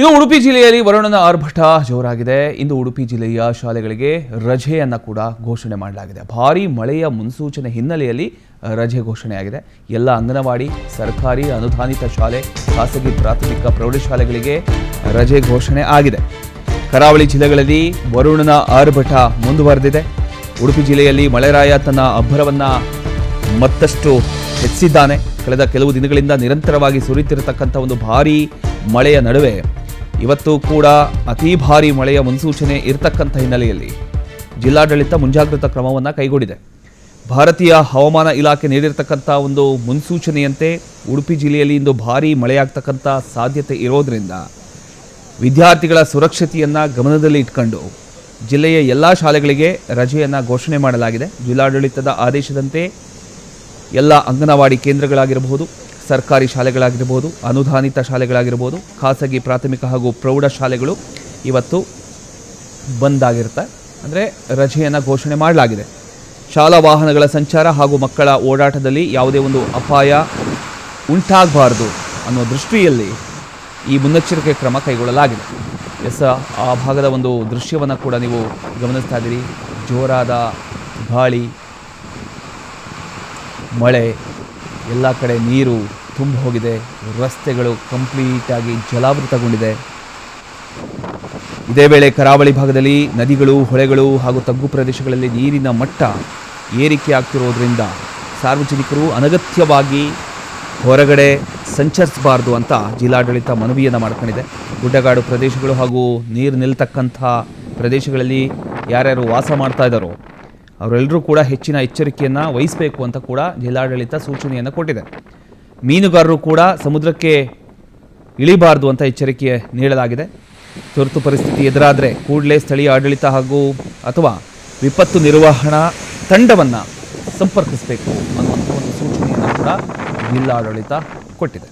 ಇನ್ನು ಉಡುಪಿ ಜಿಲ್ಲೆಯಲ್ಲಿ ವರುಣನ ಆರ್ಭಟ ಜೋರಾಗಿದೆ. ಇಂದು ಉಡುಪಿ ಜಿಲ್ಲೆಯ ಶಾಲೆಗಳಿಗೆ ರಜೆಯನ್ನ ಕೂಡ ಘೋಷಣೆ ಮಾಡಲಾಗಿದೆ. ಭಾರೀ ಮಳೆಯ ಮುನ್ಸೂಚನೆ ಹಿನ್ನೆಲೆಯಲ್ಲಿ ರಜೆ ಘೋಷಣೆಯಾಗಿದೆ. ಎಲ್ಲ ಅಂಗನವಾಡಿ, ಸರ್ಕಾರಿ ಅನುದಾನಿತ ಶಾಲೆ, ಖಾಸಗಿ ಪ್ರಾಥಮಿಕ ಪ್ರೌಢಶಾಲೆಗಳಿಗೆ ರಜೆ ಘೋಷಣೆ ಆಗಿದೆ. ಕರಾವಳಿ ಜಿಲ್ಲೆಗಳಲ್ಲಿ ವರುಣನ ಆರ್ಭಟ ಮುಂದುವರೆದಿದೆ. ಉಡುಪಿ ಜಿಲ್ಲೆಯಲ್ಲಿ ಮಳೆರಾಯ ತನ್ನ ಅಬ್ಬರವನ್ನ ಮತ್ತಷ್ಟು ಹೆಚ್ಚಿದ್ದಾನೆ. ಕಳೆದ ಕೆಲವು ದಿನಗಳಿಂದ ನಿರಂತರವಾಗಿ ಸುರಿಯುತ್ತಿರತಕ್ಕಂಥ ಒಂದು ಭಾರೀ ಮಳೆಯ ನಡುವೆ ಇವತ್ತು ಕೂಡ ಅತಿ ಭಾರೀ ಮಳೆಯ ಮುನ್ಸೂಚನೆ ಇರತಕ್ಕಂಥ ಹಿನ್ನೆಲೆಯಲ್ಲಿ ಜಿಲ್ಲಾಡಳಿತ ಮುಂಜಾಗ್ರತಾ ಕ್ರಮವನ್ನು ಕೈಗೊಂಡಿದೆ. ಭಾರತೀಯ ಹವಾಮಾನ ಇಲಾಖೆ ನೀಡಿರತಕ್ಕಂಥ ಒಂದು ಮುನ್ಸೂಚನೆಯಂತೆ ಉಡುಪಿ ಜಿಲ್ಲೆಯಲ್ಲಿ ಇಂದು ಭಾರೀ ಮಳೆಯಾಗ್ತಕ್ಕಂಥ ಸಾಧ್ಯತೆ ಇರೋದರಿಂದ ವಿದ್ಯಾರ್ಥಿಗಳ ಸುರಕ್ಷತೆಯನ್ನು ಗಮನದಲ್ಲಿ ಇಟ್ಕೊಂಡು ಜಿಲ್ಲೆಯ ಎಲ್ಲ ಶಾಲೆಗಳಿಗೆ ರಜೆಯನ್ನು ಘೋಷಣೆ ಮಾಡಲಾಗಿದೆ. ಜಿಲ್ಲಾಡಳಿತದ ಆದೇಶದಂತೆ ಎಲ್ಲ ಅಂಗನವಾಡಿ ಕೇಂದ್ರಗಳಾಗಿರಬಹುದು, ಸರ್ಕಾರಿ ಶಾಲೆಗಳಾಗಿರಬಹುದು, ಅನುದಾನಿತ ಶಾಲೆಗಳಾಗಿರಬಹುದು, ಖಾಸಗಿ ಪ್ರಾಥಮಿಕ ಹಾಗೂ ಪ್ರೌಢ ಶಾಲೆಗಳು ಇವತ್ತು ಬಂದ್ ಆಗಿರುತ್ತೆ. ಅಂದರೆ ರಜೆಯನ್ನು ಘೋಷಣೆ ಮಾಡಲಾಗಿದೆ. ಶಾಲಾ ವಾಹನಗಳ ಸಂಚಾರ ಹಾಗೂ ಮಕ್ಕಳ ಓಡಾಟದಲ್ಲಿ ಯಾವುದೇ ಒಂದು ಅಪಾಯ ಉಂಟಾಗಬಾರ್ದು ಅನ್ನೋ ದೃಷ್ಟಿಯಲ್ಲಿ ಈ ಮುನ್ನೆಚ್ಚರಿಕೆ ಕ್ರಮ ಕೈಗೊಳ್ಳಲಾಗಿದೆ. ಆ ಭಾಗದ ಒಂದು ದೃಶ್ಯವನ್ನು ಕೂಡ ನೀವು ಗಮನಿಸ್ತಾ ಇದ್ದೀರಿ. ಜೋರಾದ ಗಾಳಿ, ಮಳೆ, ಎಲ್ಲ ಕಡೆ ನೀರು ತುಂಬ ಹೋಗಿದೆ. ರಸ್ತೆಗಳು ಕಂಪ್ಲೀಟಾಗಿ ಜಲಾವೃತಗೊಂಡಿದೆ. ಇದೇ ವೇಳೆ ಕರಾವಳಿ ಭಾಗದಲ್ಲಿ ನದಿಗಳು, ಹೊಳೆಗಳು ಹಾಗೂ ತಗ್ಗು ಪ್ರದೇಶಗಳಲ್ಲಿ ನೀರಿನ ಮಟ್ಟ ಏರಿಕೆ ಆಗ್ತಿರೋದ್ರಿಂದ ಸಾರ್ವಜನಿಕರು ಅನಗತ್ಯವಾಗಿ ಹೊರಗಡೆ ಸಂಚರಿಸಬಾರ್ದು ಅಂತ ಜಿಲ್ಲಾಡಳಿತ ಮನವಿಯನ್ನು ಮಾಡ್ಕೊಂಡಿದೆ. ಗುಡ್ಡಗಾಡು ಪ್ರದೇಶಗಳು ಹಾಗೂ ನೀರು ನಿಲ್ತಕ್ಕಂಥ ಪ್ರದೇಶಗಳಲ್ಲಿ ಯಾರ್ಯಾರು ವಾಸ ಮಾಡ್ತಾ ಇದ್ದಾರೋ ಅವರೆಲ್ಲರೂ ಕೂಡ ಹೆಚ್ಚಿನ ಎಚ್ಚರಿಕೆಯನ್ನು ವಹಿಸಬೇಕು ಅಂತ ಕೂಡ ಜಿಲ್ಲಾಡಳಿತ ಸೂಚನೆಯನ್ನು ಕೊಟ್ಟಿದೆ. ಮೀನುಗಾರರು ಕೂಡ ಸಮುದ್ರಕ್ಕೆ ಇಳಿಬಾರ್ದು ಅಂತ ಎಚ್ಚರಿಕೆ ನೀಡಲಾಗಿದೆ. ತುರ್ತು ಪರಿಸ್ಥಿತಿ ಎದುರಾದರೆ ಕೂಡಲೇ ಸ್ಥಳೀಯ ಆಡಳಿತ ಹಾಗೂ ಅಥವಾ ವಿಪತ್ತು ನಿರ್ವಹಣಾ ತಂಡವನ್ನು ಸಂಪರ್ಕಿಸಬೇಕು ಅನ್ನುವಂಥ ಒಂದು ಸೂಚನೆಯನ್ನು ಕೂಡ ಜಿಲ್ಲಾಡಳಿತ ಕೊಟ್ಟಿದೆ.